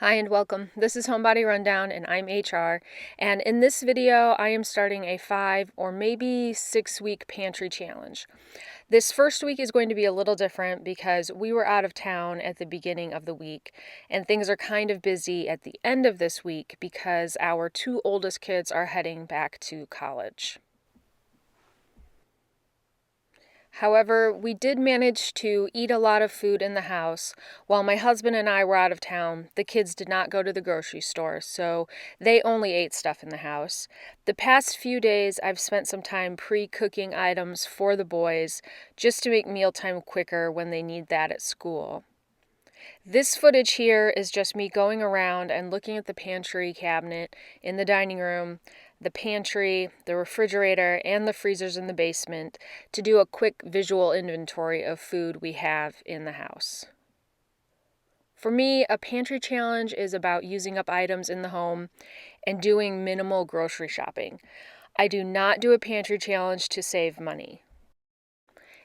Hi and welcome. This is Homebody Rundown and I'm HR, and in this video I am starting a 5 or maybe 6 week pantry challenge. This first week is going to be a little different because we were out of town at the beginning of the week and things are kind of busy at the end of this week because our two oldest kids are heading back to college. However, we did manage to eat a lot of food in the house. While my husband and I were out of town, the kids did not go to the grocery store, so they only ate stuff in the house. The past few days, I've spent some time pre-cooking items for the boys just to make mealtime quicker when they need that at school. This footage here is just me going around and looking at the pantry cabinet in the dining room, the pantry, the refrigerator, and the freezers in the basement to do a quick visual inventory of food we have in the house. For me, a pantry challenge is about using up items in the home and doing minimal grocery shopping. I do not do a pantry challenge to save money.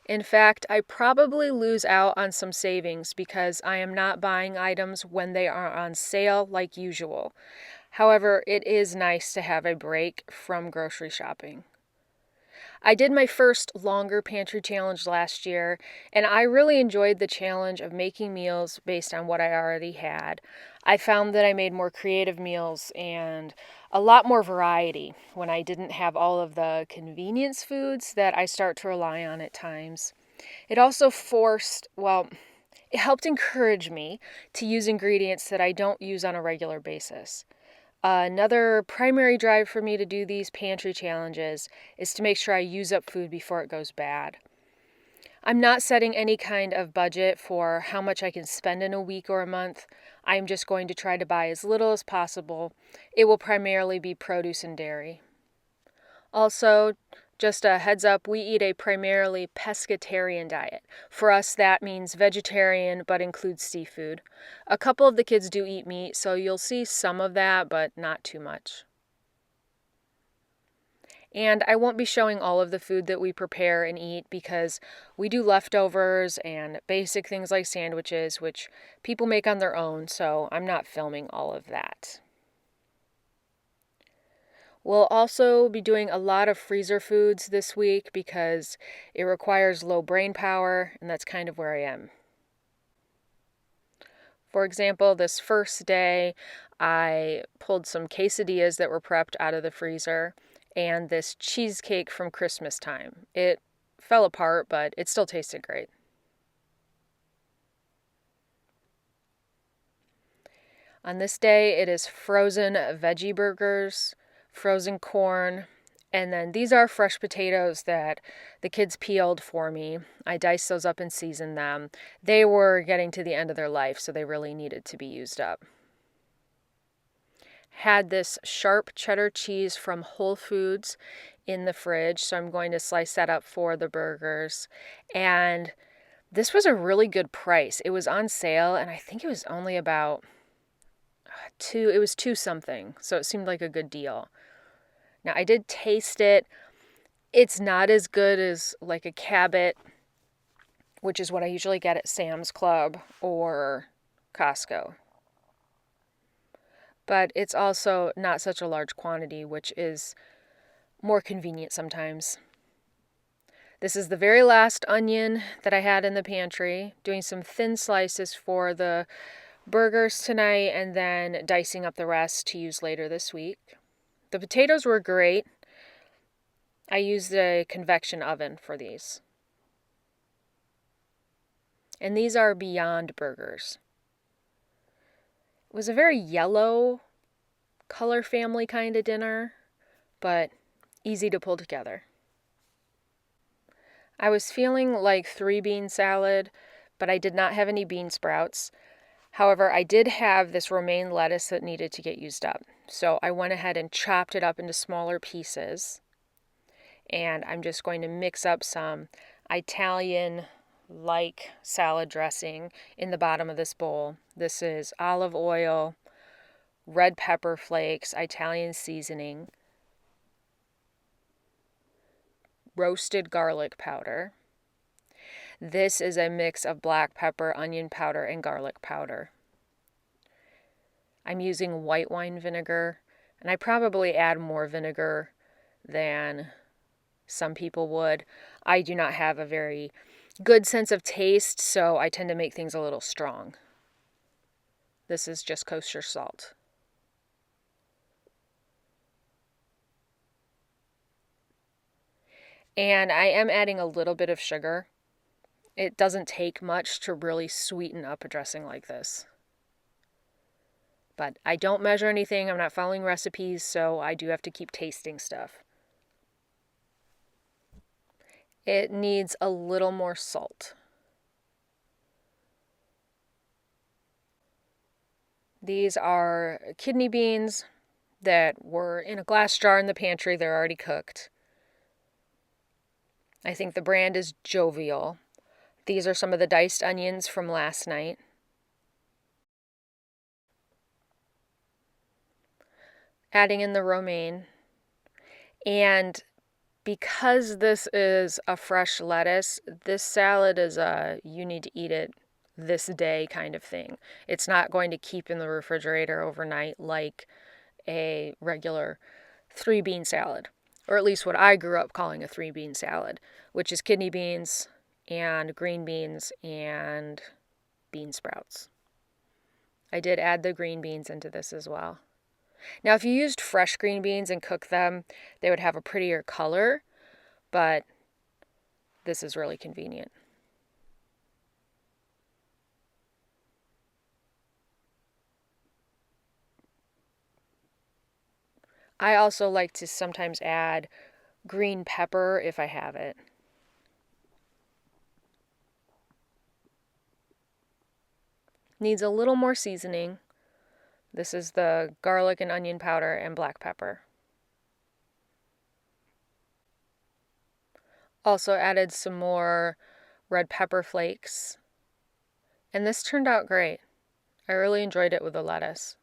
In fact, I probably lose out on some savings because I am not buying items when they are on sale like usual. However, it is nice to have a break from grocery shopping. I did my first longer pantry challenge last year, and I really enjoyed the challenge of making meals based on what I already had. I found that I made more creative meals and a lot more variety when I didn't have all of the convenience foods that I start to rely on at times. It also it helped encourage me to use ingredients that I don't use on a regular basis. Another primary drive for me to do these pantry challenges is to make sure I use up food before it goes bad. I'm not setting any kind of budget for how much I can spend in a week or a month. I'm just going to try to buy as little as possible. It will primarily be produce and dairy. Also, just a heads up, we eat a primarily pescatarian diet. For us, that means vegetarian but includes seafood. A couple of the kids do eat meat, so you'll see some of that, but not too much. And I won't be showing all of the food that we prepare and eat because we do leftovers and basic things like sandwiches, which people make on their own, so I'm not filming all of that. We'll also be doing a lot of freezer foods this week because it requires low brain power, and that's kind of where I am. For example, this first day, I pulled some quesadillas that were prepped out of the freezer and this cheesecake from Christmas time. It fell apart, but it still tasted great. On this day, it is frozen veggie burgers, frozen corn, and then these are fresh potatoes that the kids peeled for me. I diced those up and seasoned them. They were getting to the end of their life, so they really needed to be used up. Had this sharp cheddar cheese from Whole Foods in the fridge, so I'm going to slice that up for the burgers. And this was a really good price. It was on sale, and I think it was only about it was two something, so it seemed like a good deal. Now, I did taste it. It's not as good as like a Cabot, which is what I usually get at Sam's Club or Costco. But it's also not such a large quantity, which is more convenient sometimes. This is the very last onion that I had in the pantry, doing some thin slices for the burgers tonight and then dicing up the rest to use later this week. The potatoes were great. I used a convection oven for these. And these are Beyond burgers. It was a very yellow color family kind of dinner, but easy to pull together. I was feeling like 3-bean salad, but I did not have any bean sprouts. However, I did have this romaine lettuce that needed to get used up. So I went ahead and chopped it up into smaller pieces. And I'm just going to mix up some Italian-like salad dressing in the bottom of this bowl. This is olive oil, red pepper flakes, Italian seasoning, roasted garlic powder. This is a mix of black pepper, onion powder, and garlic powder. I'm using white wine vinegar, and I probably add more vinegar than some people would. I do not have a very good sense of taste, so I tend to make things a little strong. This is just kosher salt. And I am adding a little bit of sugar. It doesn't take much to really sweeten up a dressing like this. But I don't measure anything. I'm not following recipes, so I do have to keep tasting stuff. It needs a little more salt. These are kidney beans that were in a glass jar in the pantry. They're already cooked. I think the brand is Jovial. These are some of the diced onions from last night. Adding in the romaine. And because this is a fresh lettuce, this salad is you need to eat it this day kind of thing. It's not going to keep in the refrigerator overnight like a regular 3-bean salad, or at least what I grew up calling a 3-bean salad, which is kidney beans and green beans and bean sprouts. I did add the green beans into this as well. Now, if you used fresh green beans and cooked them, they would have a prettier color, but this is really convenient. I also like to sometimes add green pepper if I have it. Needs a little more seasoning. This is the garlic and onion powder and black pepper. Also added some more red pepper flakes. And this turned out great. I really enjoyed it with the lettuce.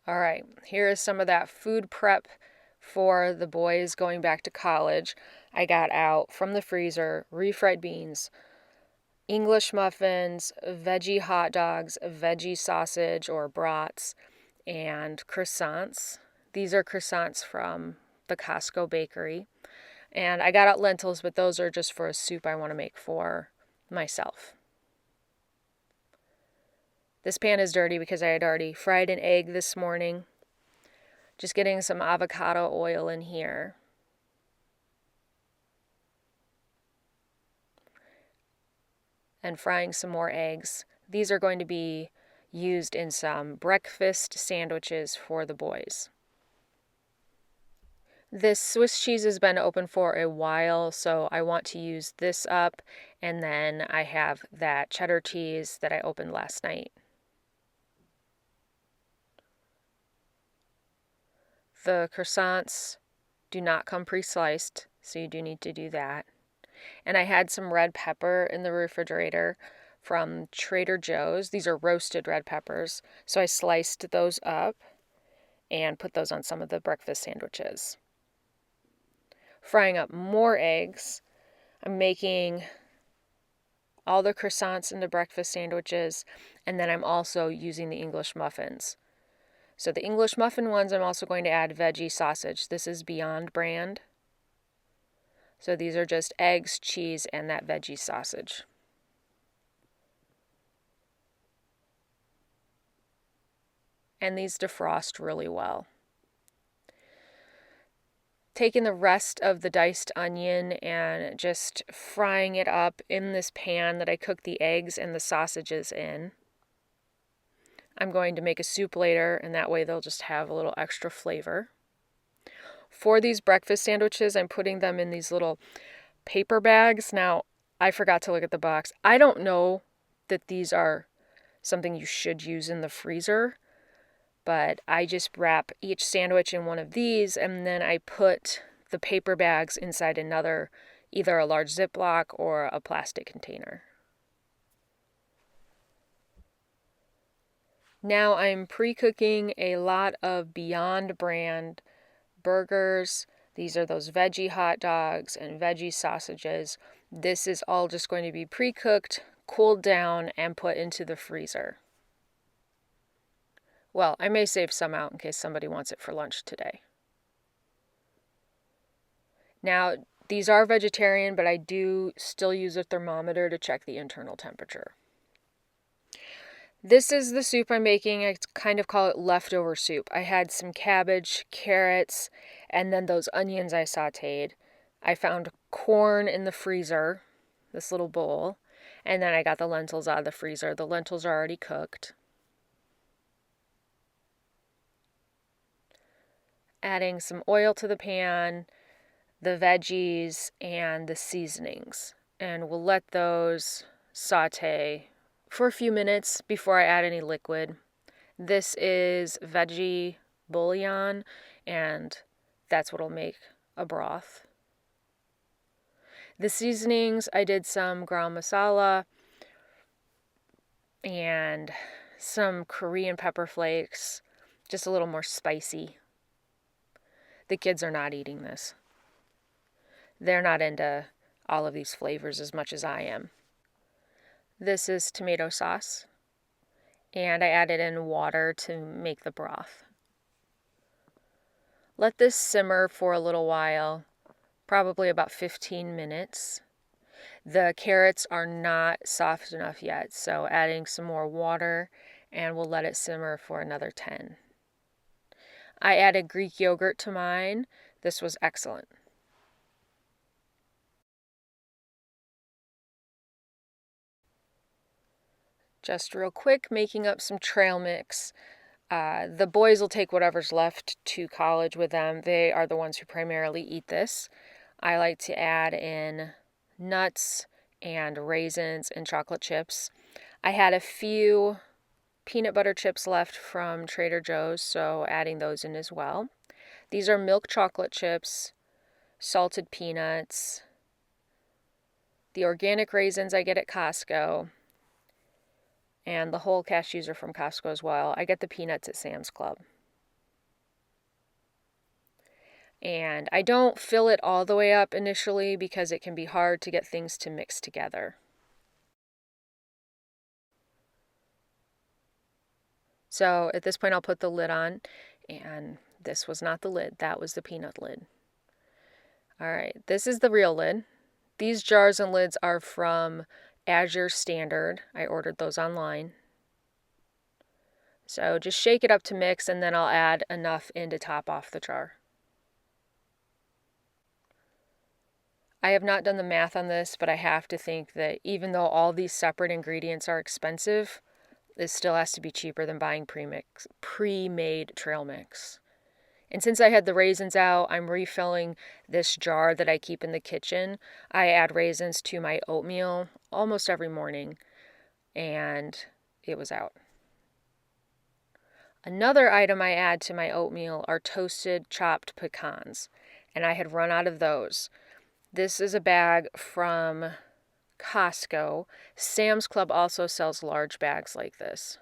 All right, here is some of that food prep for the boys going back to college. I got out from the freezer refried beans, English muffins, veggie hot dogs, veggie sausage or brats, and croissants. These are croissants from the Costco bakery. And I got out lentils, but those are just for a soup I want to make for myself. This pan is dirty because I had already fried an egg this morning. Just getting some avocado oil in here. And frying some more eggs. These are going to be used in some breakfast sandwiches for the boys. This Swiss cheese has been open for a while, so I want to use this up, and then I have that cheddar cheese that I opened last night. The croissants do not come pre-sliced, so you do need to do that. And I had some red pepper in the refrigerator from Trader Joe's. These are roasted red peppers, so I sliced those up and put those on some of the breakfast sandwiches. Frying up more eggs. I'm making all the croissants into breakfast sandwiches, and then I'm also using the English muffins. So the English muffin ones, I'm also going to add veggie sausage. This is Beyond brand. So these are just eggs, cheese, and that veggie sausage. And these defrost really well. Taking the rest of the diced onion and just frying it up in this pan that I cooked the eggs and the sausages in. I'm going to make a soup later, and that way they'll just have a little extra flavor. For these breakfast sandwiches, I'm putting them in these little paper bags. Now, I forgot to look at the box. I don't know that these are something you should use in the freezer, but I just wrap each sandwich in one of these, and then I put the paper bags inside another, either a large Ziploc or a plastic container. Now I'm pre-cooking a lot of Beyond brand burgers. These are those veggie hot dogs and veggie sausages. This is all just going to be pre-cooked cooled down, and put into the freezer. Well, I may save some out in case somebody wants it for lunch today. Now, these are vegetarian, but I do still use a thermometer to check the internal temperature. This is the soup I'm making. I kind of call it leftover soup. I had some cabbage, carrots, and then those onions I sauteed. I found corn in the freezer, this little bowl, and then I got the lentils out of the freezer. The lentils are already cooked. Adding some oil to the pan, the veggies, and the seasonings. And we'll let those saute for a few minutes before I add any liquid. This is veggie bouillon, and that's what'll make a broth. The seasonings, I did some ground masala and some Korean pepper flakes, just a little more spicy. The kids are not eating this. They're not into all of these flavors as much as I am. This is tomato sauce, and I added in water to make the broth. Let this simmer for a little while, probably about 15 minutes. The carrots are not soft enough yet, so adding some more water, and we'll let it simmer for another 10. I added Greek yogurt to mine. This was excellent. Just real quick, making up some trail mix. The boys will take whatever's left to college with them. They are the ones who primarily eat this. I like to add in nuts and raisins and chocolate chips. I had a few peanut butter chips left from Trader Joe's, so adding those in as well. These are milk chocolate chips, salted peanuts, the organic raisins I get at Costco, and the whole cashews are from Costco as well. I get the peanuts at Sam's Club. And I don't fill it all the way up initially because it can be hard to get things to mix together. So at this point I'll put the lid on, and this was not the lid, that was the peanut lid. Alright, this is the real lid. These jars and lids are from Azure Standard. I ordered those online. So just shake it up to mix, and then I'll add enough in to top off the jar. I have not done the math on this, but I have to think that even though all these separate ingredients are expensive, this still has to be cheaper than buying pre-made trail mix. And since I had the raisins out, I'm refilling this jar that I keep in the kitchen. I add raisins to my oatmeal almost every morning, and it was out. Another item I add to my oatmeal are toasted chopped pecans, and I had run out of those. This is a bag from Costco. Sam's Club also sells large bags like this.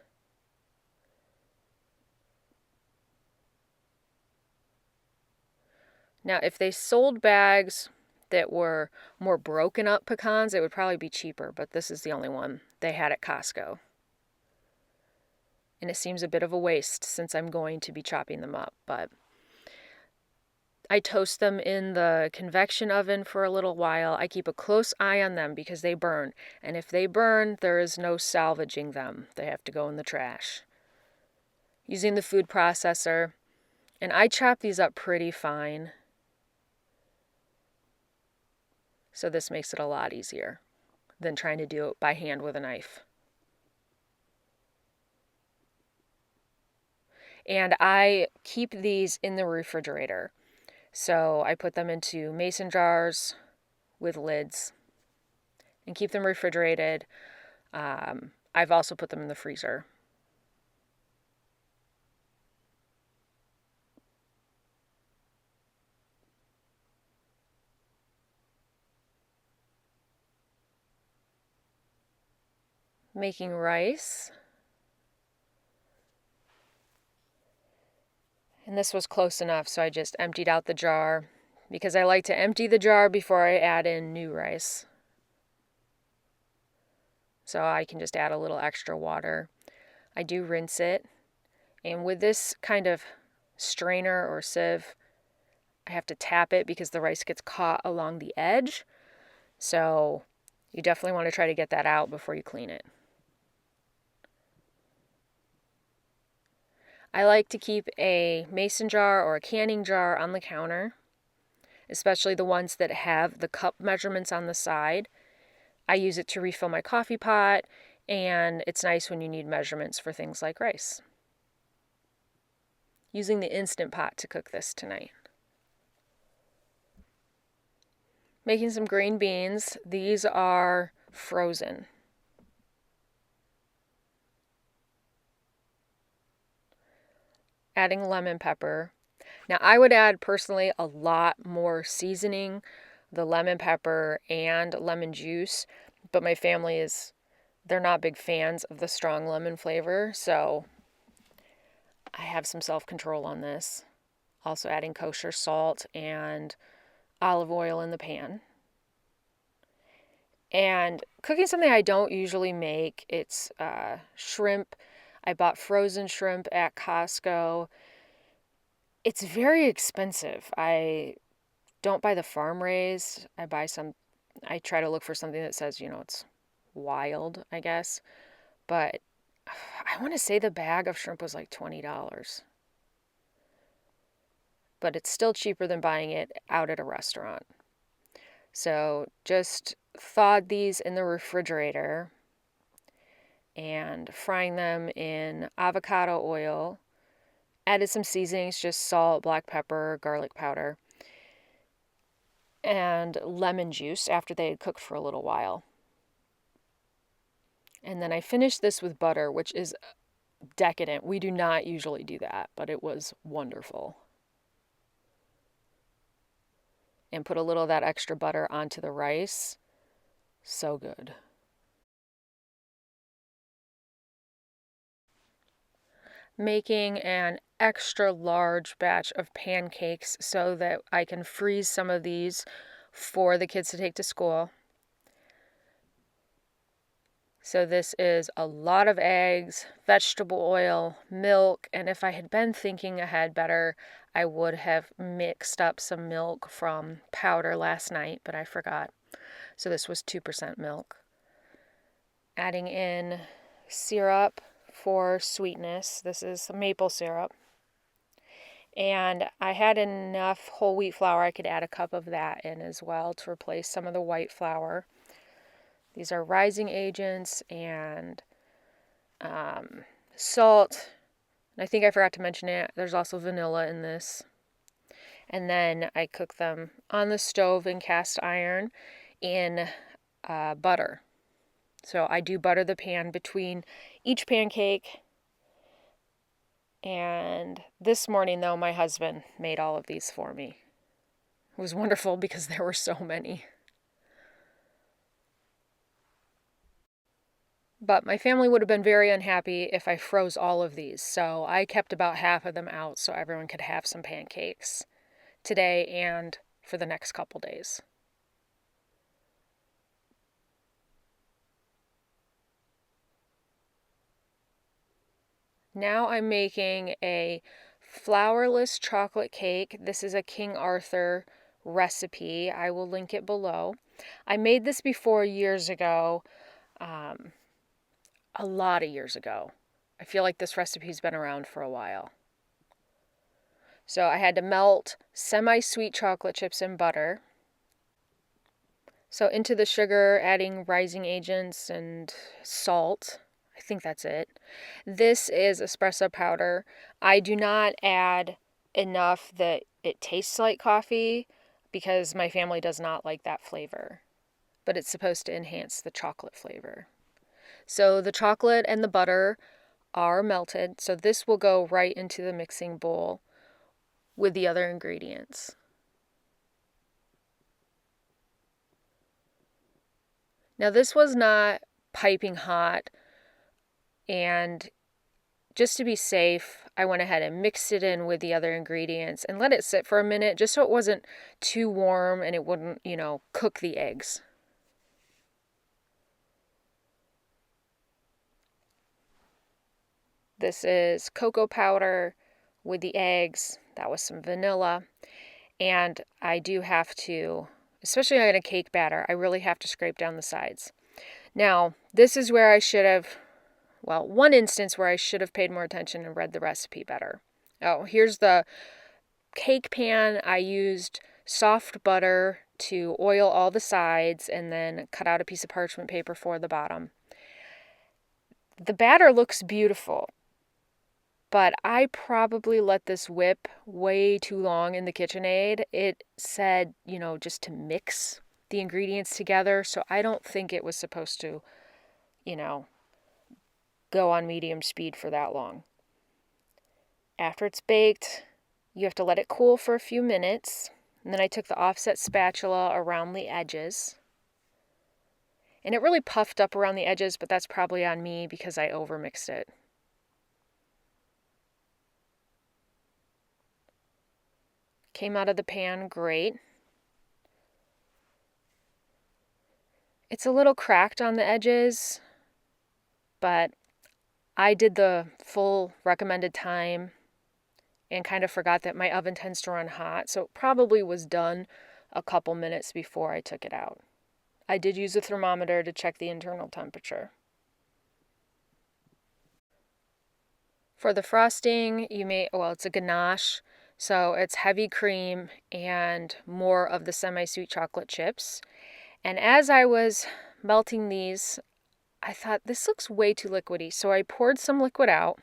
Now, if they sold bags that were more broken up pecans, it would probably be cheaper, but this is the only one they had at Costco. And it seems a bit of a waste since I'm going to be chopping them up, but I toast them in the convection oven for a little while. I keep a close eye on them because they burn. And if they burn, there is no salvaging them. They have to go in the trash. Using the food processor. And I chop these up pretty fine. So this makes it a lot easier than trying to do it by hand with a knife. And I keep these in the refrigerator. So I put them into mason jars with lids and keep them refrigerated. I've also put them in the freezer. Making rice. And this was close enough, so I just emptied out the jar because I like to empty the jar before I add in new rice. so I can just add a little extra water. I do rinse it, and with this kind of strainer or sieve, I have to tap it because the rice gets caught along the edge. So you definitely want to try to get that out before you clean it. I like to keep a mason jar or a canning jar on the counter, especially the ones that have the cup measurements on the side. I use it to refill my coffee pot, and it's nice when you need measurements for things like rice. Using the Instant Pot to cook this tonight. Making some green beans. These are frozen. Adding lemon pepper. Now I would add personally a lot more seasoning, the lemon pepper and lemon juice, but my family they're not big fans of the strong lemon flavor, so I have some self-control on this. Also adding kosher salt and olive oil in the pan. And cooking something I don't usually make, it's shrimp. I bought frozen shrimp at Costco. It's very expensive. I don't buy the farm raised. I try to look for something that says, it's wild, I guess. But I want to say the bag of shrimp was like $20. But it's still cheaper than buying it out at a restaurant. So just thawed these in the refrigerator and frying them in avocado oil. Added some seasonings, just salt, black pepper, garlic powder, and lemon juice after they had cooked for a little while. And then I finished this with butter, which is decadent. We do not usually do that, but it was wonderful. And put a little of that extra butter onto the rice. So good. Making an extra large batch of pancakes so that I can freeze some of these for the kids to take to school. So this is a lot of eggs, vegetable oil, milk, and if I had been thinking ahead better, I would have mixed up some milk from powder last night, but I forgot. So this was 2% milk. Adding in syrup for sweetness. This is maple syrup. And I had enough whole wheat flour, I could add a cup of that in as well to replace some of the white flour. These are rising agents and salt. And I think I forgot to mention it. There's also vanilla in this. And then I cook them on the stove in cast iron in butter. So I do butter the pan between each pancake. And this morning, though, my husband made all of these for me. It was wonderful because there were so many. But my family would have been very unhappy if I froze all of these, so I kept about half of them out so everyone could have some pancakes today and for the next couple days. Now I'm making a flourless chocolate cake. This is a King Arthur recipe. I will link it below. I made this before years ago. A lot of years ago. I feel like this recipe's been around for a while. So I had to melt semi-sweet chocolate chips in butter. So into the sugar, adding rising agents and salt. I think that's it. This is espresso powder. I do not add enough that it tastes like coffee because my family does not like that flavor. But it's supposed to enhance the chocolate flavor. So the chocolate and the butter are melted. So this will go right into the mixing bowl with the other ingredients. Now this was not piping hot, and just to be safe, I went ahead and mixed it in with the other ingredients and let it sit for a minute just so it wasn't too warm and it wouldn't, cook the eggs. This is cocoa powder with the eggs. That was some vanilla. And I do have to, especially on a cake batter, I really have to scrape down the sides. Now, this is where I should have, well, one instance where I should have paid more attention and read the recipe better. Oh, here's the cake pan. I used soft butter to oil all the sides and then cut out a piece of parchment paper for the bottom. The batter looks beautiful, but I probably let this whip way too long in the KitchenAid. It said, just to mix the ingredients together, so I don't think it was supposed to, go on medium speed for that long. After it's baked, you have to let it cool for a few minutes, and then I took the offset spatula around the edges. And it really puffed up around the edges, but that's probably on me because I overmixed it. Came out of the pan great. It's a little cracked on the edges, but I did the full recommended time and kind of forgot that my oven tends to run hot, so it probably was done a couple minutes before I took it out. I did use a thermometer to check the internal temperature. For the frosting, it's a ganache, so it's heavy cream and more of the semi-sweet chocolate chips. And as I was melting these, I thought, this looks way too liquidy, so I poured some liquid out.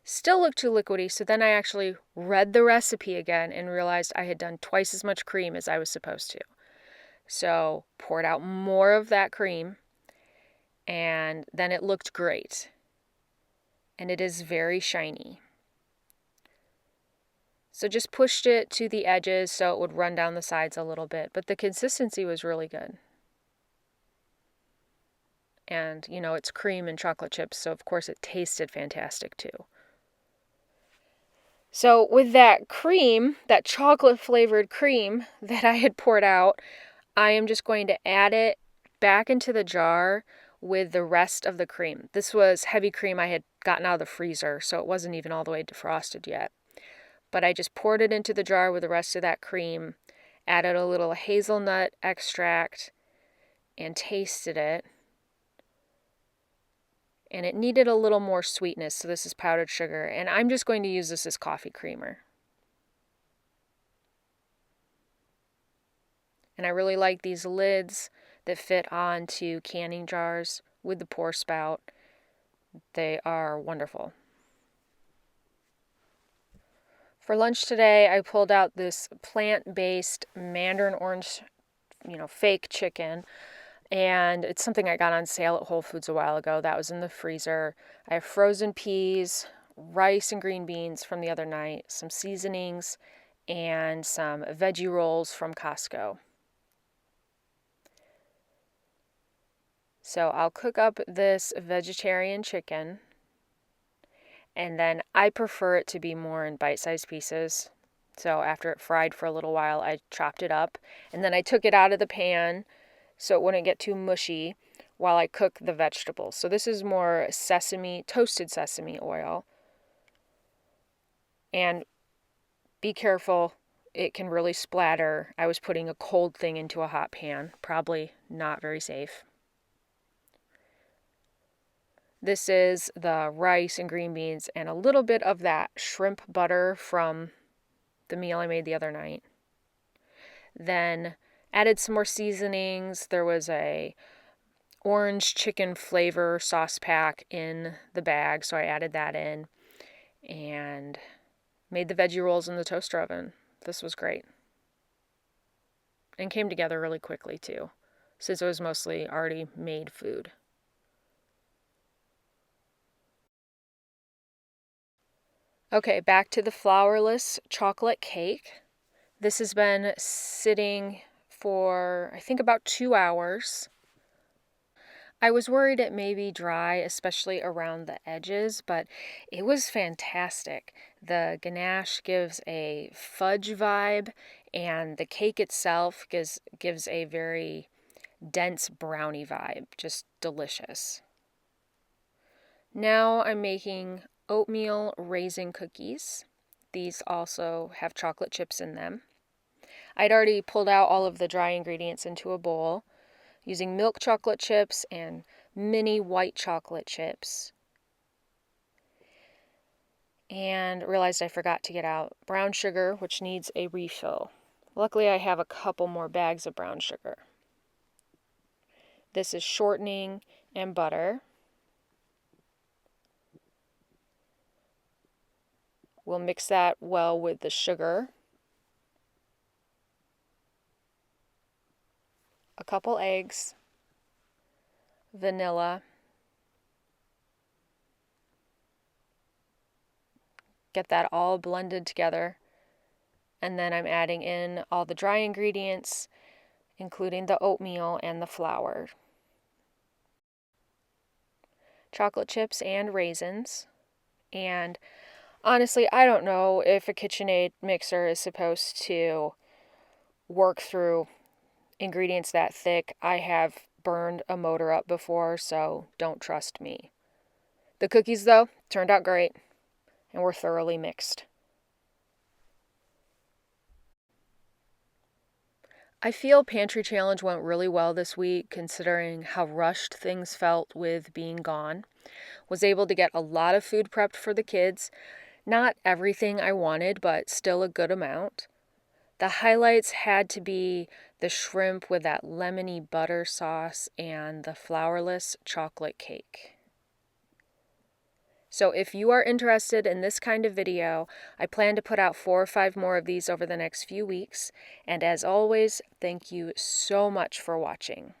Still looked too liquidy, so then I actually read the recipe again and realized I had done twice as much cream as I was supposed to. So poured out more of that cream, and then it looked great. And it is very shiny. So just pushed it to the edges so it would run down the sides a little bit, but the consistency was really good. And, it's cream and chocolate chips, so of course it tasted fantastic too. So with that cream, that chocolate flavored cream that I had poured out, I am just going to add it back into the jar with the rest of the cream. This was heavy cream I had gotten out of the freezer, so it wasn't even all the way defrosted yet. But I just poured it into the jar with the rest of that cream, added a little hazelnut extract, and tasted it. And it needed a little more sweetness, so this is powdered sugar. And I'm just going to use this as coffee creamer. And I really like these lids that fit onto canning jars with the pour spout. They are wonderful. For lunch today, I pulled out this plant-based mandarin orange, fake chicken. And it's something I got on sale at Whole Foods a while ago. That was in the freezer. I have frozen peas, rice and green beans from the other night, some seasonings, and some veggie rolls from Costco. So I'll cook up this vegetarian chicken, and then I prefer it to be more in bite-sized pieces. So after it fried for a little while, I chopped it up, and then I took it out of the pan so it wouldn't get too mushy while I cook the vegetables. So this is more toasted sesame oil. And be careful, it can really splatter. I was putting a cold thing into a hot pan, probably not very safe. This is the rice and green beans and a little bit of that shrimp butter from the meal I made the other night. Then added some more seasonings. There was a orange chicken flavor sauce pack in the bag, so I added that in and made the veggie rolls in the toaster oven. This was great. And came together really quickly too, since it was mostly already made food. Okay, back to the flourless chocolate cake. This has been sitting for, I think, about 2 hours. I was worried it may be dry, especially around the edges, but it was fantastic. The ganache gives a fudge vibe, and the cake itself gives a very dense brownie vibe. Just delicious. Now I'm making oatmeal raisin cookies. These also have chocolate chips in them. I'd already pulled out all of the dry ingredients into a bowl using milk chocolate chips and mini white chocolate chips. And realized I forgot to get out brown sugar, which needs a refill. Luckily, I have a couple more bags of brown sugar. This is shortening and butter. We'll mix that well with the sugar. A couple eggs, vanilla, get that all blended together, and then I'm adding in all the dry ingredients, including the oatmeal and the flour, chocolate chips and raisins. And honestly, I don't know if a KitchenAid mixer is supposed to work through ingredients that thick. I have burned a motor up before, so don't trust me. The cookies, though, turned out great and were thoroughly mixed. I feel Pantry Challenge went really well this week considering how rushed things felt with being gone. Was able to get a lot of food prepped for the kids. Not everything I wanted, but still a good amount. The highlights had to be the shrimp with that lemony butter sauce and the flourless chocolate cake. So if you are interested in this kind of video, I plan to put out 4 or 5 more of these over the next few weeks. And as always, thank you so much for watching.